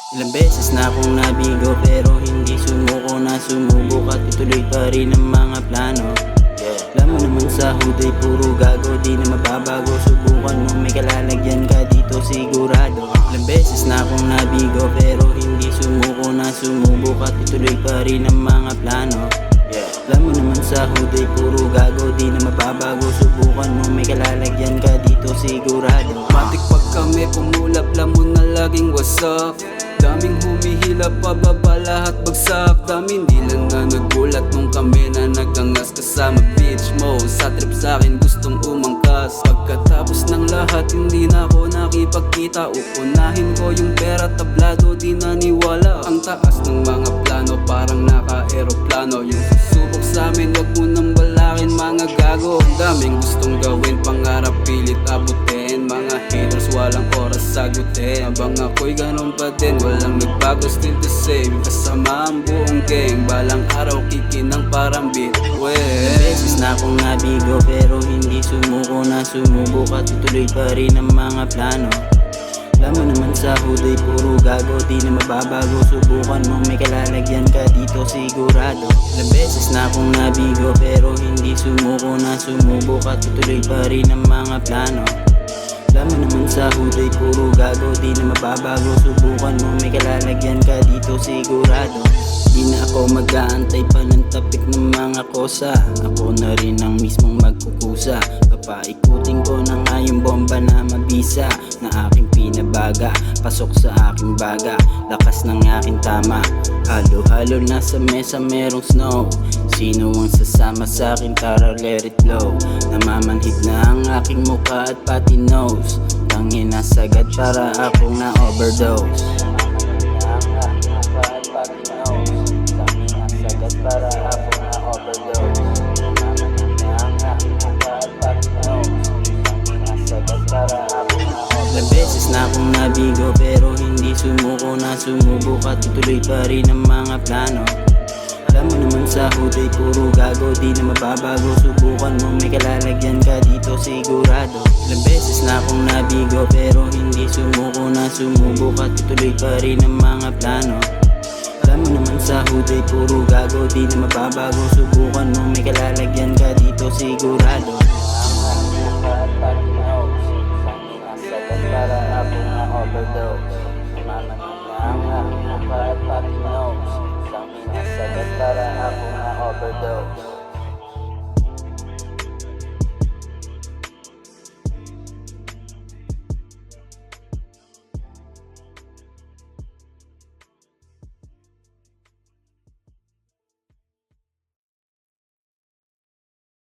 Ilang beses na akong nabigo pero hindi sumuko na sumubok at ituloy pa rin ang mga plano. Alam mo naman sa huday puro gago, di na mababago. Subukan mo may kalalagyan ka dito sigurado. Ilang beses na akong nabigo pero hindi sumuko na sumubok at ituloy pa rin ang mga plano. Alam mo naman sa huday puro gago, di na mababago. Subukan mo may kalalagyan ka dito sigurado. Matik pag kami pumulap, lamon na laging wasak. Daming humihila pababa, lahat bagsak. Daming dilan na nagbulat nung kami na nagangas. Kasama bitch mo, sa trip sa'kin gustong umangkas. Pagkatapos ng lahat, hindi na ako nakipagkita. Uunahin ko yung pera, tablado, di naniwala. Ang taas ng mga plano, parang naka-aeroplano. Yung susubok sa'min, wag mo nang balakin mga gago. Ang daming gustong gawin, pangarap pilit abutin. Mga haters walang oras sagutin. Habang ako'y ganun pa din, walang nagbago, still the same. Kasama ang buong gang, balang araw kikinang parang bitway. Ilang beses na akong nabigo pero hindi sumuko na sumubok at ituloy pa rin ang mga plano. Alam mo naman sa huday puro gago, di na mababago. Subukan mo may kalalagyan ka dito sigurado. Ilang beses na akong nabigo pero hindi sumuko na sumubok at ituloy pa rin ang mga plano. Alam mo naman sa huday puro gago, di na mababago. Subukan mo may kalalagyan ka dito sigurado. Di na ako mag-aantay pa ng tapik ng mga kosa. Ako na rin ang mismong magkukusa. Papaikutin ko na nga yung bomba na mabisa na aking pinabaga, pasok sa aking baga. Lakas ng aking tama, halo-halo na sa mesa merong snow. Sino ang sasama sa akin, tara let it blow. Namamanhid na ang aking mukha at pati nose. Tangin na sagad para ako na overdose. Para ako na overdose. Ilang beses na akong nabigo pero hindi sumuko na sumubok at ituloy pa rin ang mga plano. Alam mo naman sa huday puro gago, di na mababago. Subukan mo may kalalagyan ka dito sigurado. Ilang beses na akong nabigo pero hindi sumuko na sumubok at ituloy pa rin ang mga plano. Alam mo naman sa huday puro gago, di na mababago. Subukan mo may kalalagyan ka dito sigurado. Para ako na overdose.